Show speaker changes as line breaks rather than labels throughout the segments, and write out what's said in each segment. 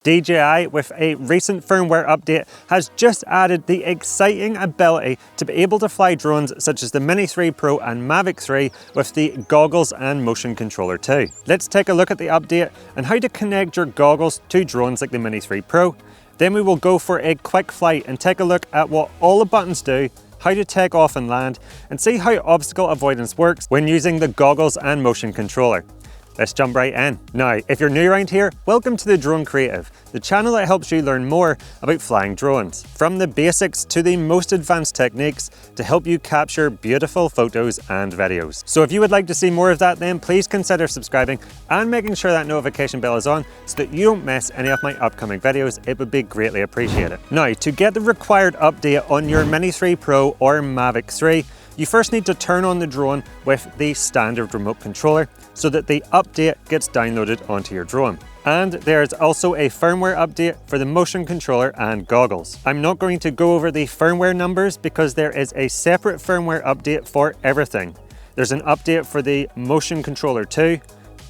DJI, with a recent firmware update, has just added the exciting ability to be able to fly drones such as the Mini 3 Pro and Mavic 3 with the goggles and motion controller too. Let's take a look at the update and how to connect your goggles to drones like the Mini 3 Pro. Then we will go for a quick flight and take a look at what all the buttons do, how to take off and land, and see how obstacle avoidance works when using the goggles and motion controller. Let's jump right in. Now, if you're new around here, welcome to the Drone Creative, the channel that helps you learn more about flying drones. From the basics to the most advanced techniques to help you capture beautiful photos and videos. So if you would like to see more of that, then please consider subscribing and making sure that notification bell is on so that you don't miss any of my upcoming videos. It would be greatly appreciated. Now, to get the required update on your Mini 3 Pro or Mavic 3, you first need to turn on the drone with the standard remote controller so that the update gets downloaded onto your drone. And there's also a firmware update for the motion controller and goggles. I'm not going to go over the firmware numbers because there is a separate firmware update for everything. There's an update for the motion controller 2,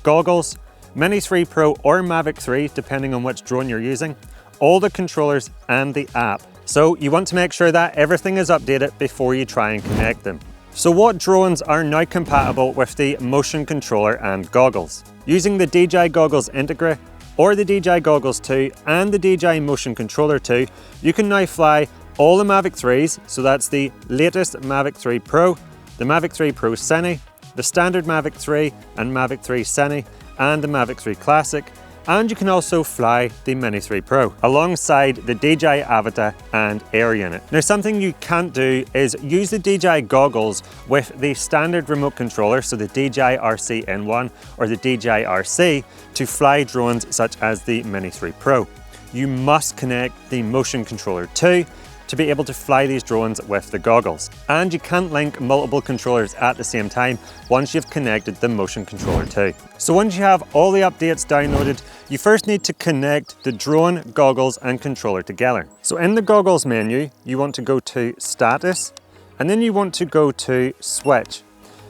goggles, Mini 3 Pro or Mavic 3, depending on which drone you're using, all the controllers and the app. So you want to make sure that everything is updated before you try and connect them. So what drones are now compatible with the motion controller and goggles? Using the DJI Goggles Integra or the DJI Goggles 2 and the DJI Motion Controller 2, you can now fly all the Mavic 3s, so that's the latest Mavic 3 Pro, the Mavic 3 Pro Cine, the standard Mavic 3 and Mavic 3 Cine, and the Mavic 3 Classic. And you can also fly the Mini 3 Pro alongside the DJI Avata and Air Unit. Now, something you can't do is use the DJI goggles with the standard remote controller, so the DJI RC N1 or the DJI RC, to fly drones such as the Mini 3 Pro. You must connect the motion controller too to be able to fly these drones with the goggles. And you can't link multiple controllers at the same time once you've connected the motion controller too. So once you have all the updates downloaded, you first need to connect the drone, goggles and controller together. So in the goggles menu, you want to go to status, and then you want to go to switch.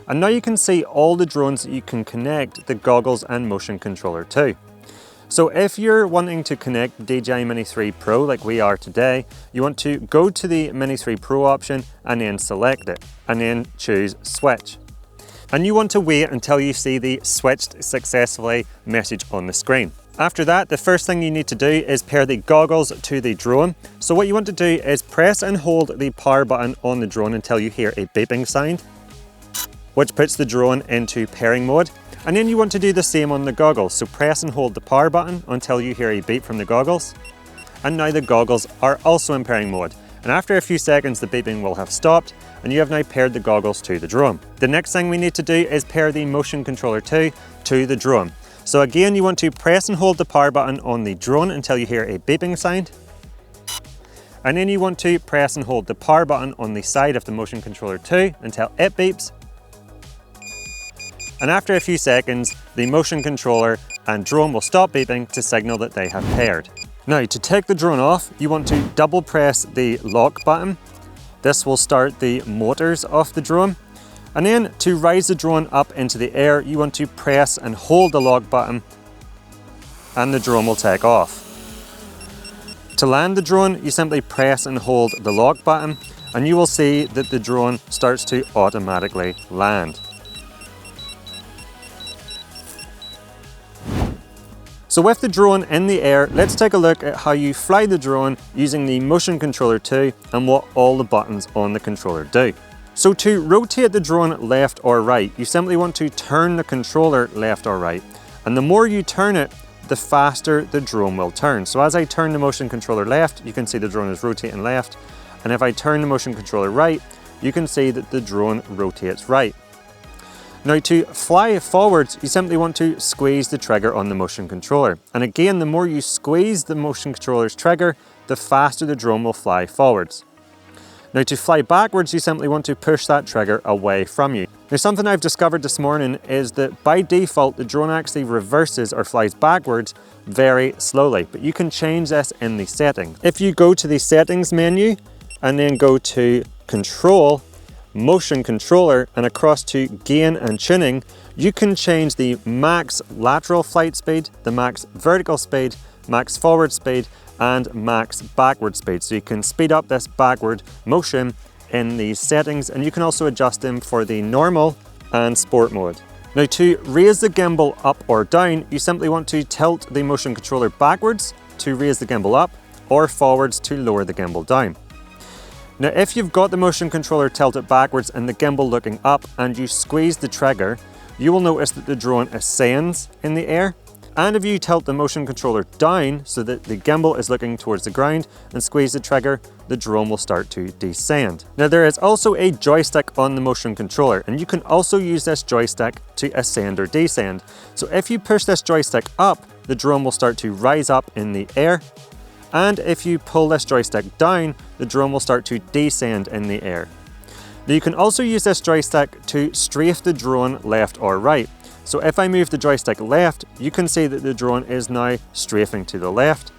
And now you can see all the drones that you can connect the goggles and motion controller to. So if you're wanting to connect the DJI Mini 3 Pro like we are today, you want to go to the Mini 3 Pro option and then select it, and then choose switch. And you want to wait until you see the switched successfully message on the screen. After that, the first thing you need to do is pair the goggles to the drone. So what you want to do is press and hold the power button on the drone until you hear a beeping sound, which puts the drone into pairing mode. And then you want to do the same on the goggles. So press and hold the power button until you hear a beep from the goggles. And now the goggles are also in pairing mode. And after a few seconds, the beeping will have stopped and you have now paired the goggles to the drone. The next thing we need to do is pair the motion controller 2 to the drone. So again, you want to press and hold the power button on the drone until you hear a beeping sound. And then you want to press and hold the power button on the side of the motion controller 2 until it beeps. And after a few seconds, the motion controller and drone will stop beeping to signal that they have paired. Now, to take the drone off, you want to double press the lock button. This will start the motors of the drone. And then to raise the drone up into the air, you want to press and hold the lock button and the drone will take off. To land the drone, you simply press and hold the lock button and you will see that the drone starts to automatically land. So with the drone in the air, let's take a look at how you fly the drone using the motion controller 2 and what all the buttons on the controller do. So to rotate the drone left or right, you simply want to turn the controller left or right. And the more you turn it, the faster the drone will turn. So as I turn the motion controller left, you can see the drone is rotating left. And if I turn the motion controller right, you can see that the drone rotates right. Now to fly forwards, you simply want to squeeze the trigger on the motion controller. And again, the more you squeeze the motion controller's trigger, the faster the drone will fly forwards. Now to fly backwards, you simply want to push that trigger away from you. Now something I've discovered this morning is that by default, the drone actually reverses or flies backwards very slowly, but you can change this in the settings. If you go to the settings menu and then go to control, motion controller and across to gain and tuning, you can change the max lateral flight speed, the max vertical speed, max forward speed, and max backward speed. So you can speed up this backward motion in these settings, and you can also adjust them for the normal and sport mode. Now, to raise the gimbal up or down, you simply want to tilt the motion controller backwards to raise the gimbal up, or forwards to lower the gimbal down. Now, if you've got the motion controller tilted backwards and the gimbal looking up and you squeeze the trigger, you will notice that the drone ascends in the air. And if you tilt the motion controller down so that the gimbal is looking towards the ground and squeeze the trigger, the drone will start to descend. Now, there is also a joystick on the motion controller, and you can also use this joystick to ascend or descend. So if you push this joystick up, the drone will start to rise up in the air. And if you pull this joystick down, the drone will start to descend in the air. Now, you can also use this joystick to strafe the drone left or right. So if I move the joystick left, you can see that the drone is now strafing to the left.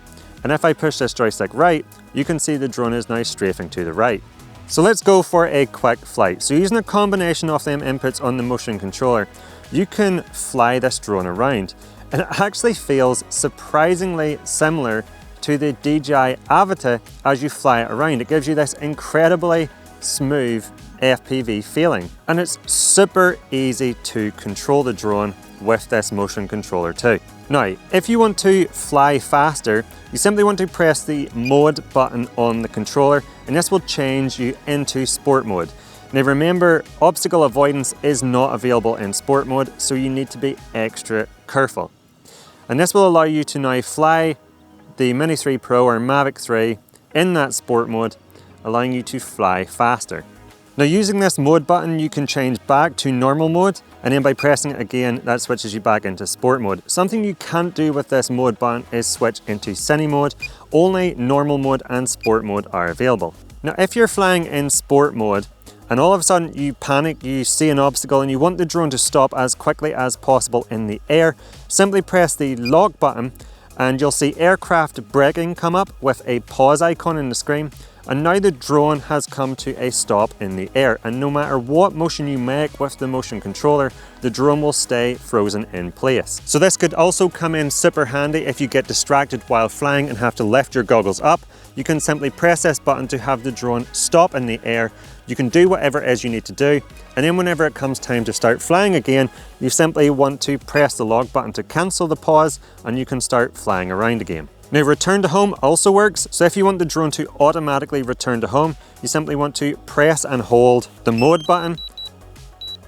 And if I push this joystick right, you can see the drone is now strafing to the right. So let's go for a quick flight. So using a combination of them inputs on the motion controller, you can fly this drone around. And it actually feels surprisingly similar to the DJI Avata as you fly it around. It gives you this incredibly smooth FPV feeling, and it's super easy to control the drone with this motion controller too. Now, if you want to fly faster, you simply want to press the mode button on the controller, and this will change you into sport mode. Now remember, obstacle avoidance is not available in sport mode, so you need to be extra careful. And this will allow you to now fly the Mini 3 Pro or Mavic 3 in that sport mode, allowing you to fly faster. Now, using this mode button, you can change back to normal mode, and then by pressing it again, that switches you back into sport mode. Something you can't do with this mode button is switch into cine mode. Only normal mode and sport mode are available. Now, if you're flying in sport mode and all of a sudden you panic, you see an obstacle and you want the drone to stop as quickly as possible in the air, simply press the lock button and you'll see aircraft braking come up with a pause icon in the screen. And now the drone has come to a stop in the air, and no matter what motion you make with the motion controller, the drone will stay frozen in place. So this could also come in super handy if you get distracted while flying and have to lift your goggles up. You can simply press this button to have the drone stop in the air. You can do whatever it is you need to do, and then whenever it comes time to start flying again, you simply want to press the lock button to cancel the pause, and you can start flying around again. Now, return to home also works, so if you want the drone to automatically return to home, you simply want to press and hold the mode button,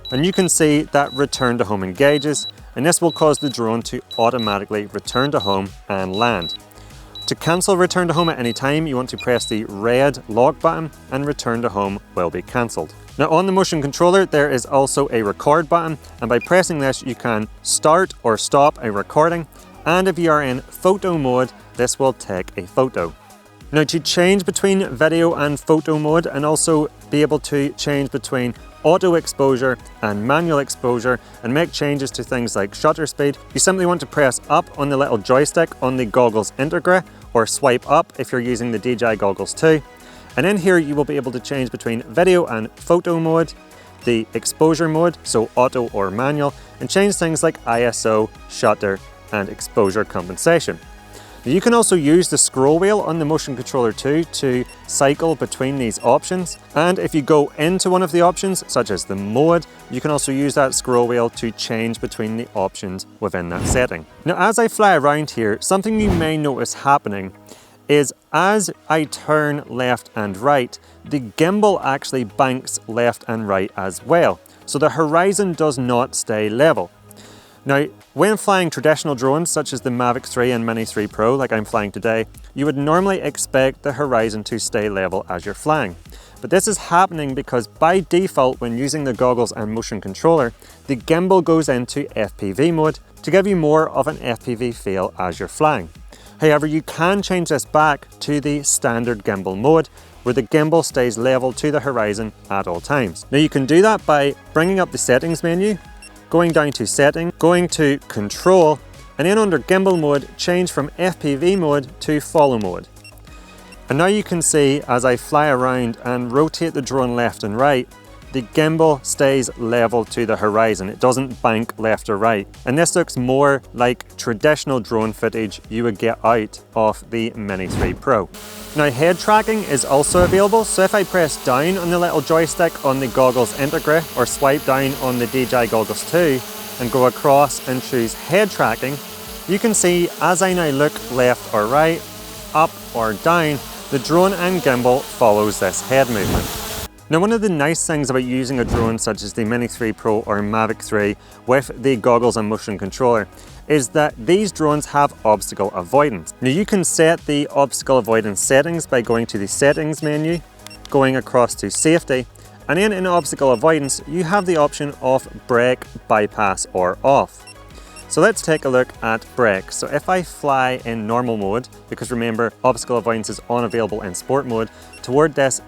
and you can see that return to home engages, and this will cause the drone to automatically return to home and land. To cancel return to home at any time, you want to press the red lock button and return to home will be cancelled. Now, on the motion controller, there is also a record button, and by pressing this, you can start or stop a recording. And if you are in photo mode, this will take a photo. Now, to change between video and photo mode and also be able to change between auto exposure and manual exposure and make changes to things like shutter speed, you simply want to press up on the little joystick on the goggles integra, or swipe up if you're using the DJI goggles too. And in here you will be able to change between video and photo mode, the exposure mode, so auto or manual, and change things like ISO, shutter, and exposure compensation. Now, you can also use the scroll wheel on the motion controller too to cycle between these options. And if you go into one of the options, such as the mode, you can also use that scroll wheel to change between the options within that setting. Now, as I fly around here, something you may notice happening is as I turn left and right, the gimbal actually banks left and right as well. So the horizon does not stay level. Now, when flying traditional drones such as the Mavic 3 and Mini 3 Pro, like I'm flying today, you would normally expect the horizon to stay level as you're flying. But this is happening because by default, when using the goggles and motion controller, the gimbal goes into FPV mode to give you more of an FPV feel as you're flying. However, you can change this back to the standard gimbal mode, where the gimbal stays level to the horizon at all times. Now, you can do that by bringing up the settings menu, going down to setting, going to control, and then under gimbal mode, change from FPV mode to follow mode. And now you can see as I fly around and rotate the drone left and right, the gimbal stays level to the horizon. It doesn't bank left or right. And this looks more like traditional drone footage you would get out of the Mini 3 Pro. Now, head tracking is also available, so if I press down on the little joystick on the Goggles Integra or swipe down on the DJI Goggles 2 and go across and choose head tracking, you can see as I now look left or right, up or down, the drone and gimbal follows this head movement. Now, one of the nice things about using a drone such as the Mini 3 Pro or Mavic 3 with the goggles and motion controller is that these drones have obstacle avoidance. Now, you can set the obstacle avoidance settings by going to the settings menu, going across to safety, and then in obstacle avoidance, you have the option of brake, bypass, or off. So let's take a look at brake. So if I fly in normal mode, because remember, obstacle avoidance is unavailable in sport mode, toward this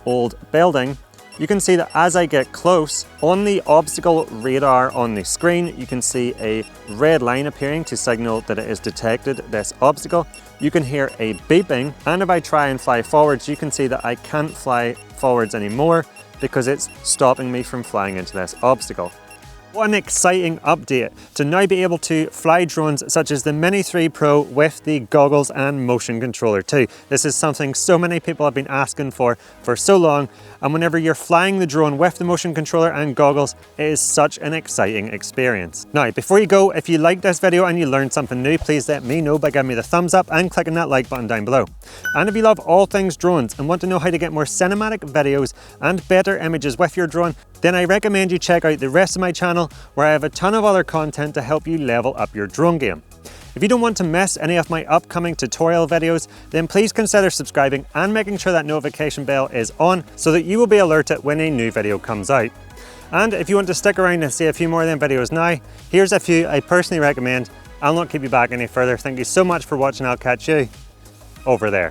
old building, you can see that as I get close, on the obstacle radar on the screen, you can see a red line appearing to signal that it has detected this obstacle. You can hear a beeping, and if I try and fly forwards, you can see that I can't fly forwards anymore because it's stopping me from flying into this obstacle. What an exciting update to now be able to fly drones such as the Mini 3 Pro with the goggles and motion controller too. This is something so many people have been asking for so long, and whenever you're flying the drone with the motion controller and goggles, it is such an exciting experience. Now, before you go, if you liked this video and you learned something new, please let me know by giving me the thumbs up and clicking that like button down below. And if you love all things drones and want to know how to get more cinematic videos and better images with your drone, then I recommend you check out the rest of my channel, where I have a ton of other content to help you level up your drone game. If you don't want to miss any of my upcoming tutorial videos, then please consider subscribing and making sure that notification bell is on so that you will be alerted when a new video comes out. And if you want to stick around and see a few more of them videos now, here's a few I personally recommend. I'll not keep you back any further. Thank you so much for watching. I'll catch you over there.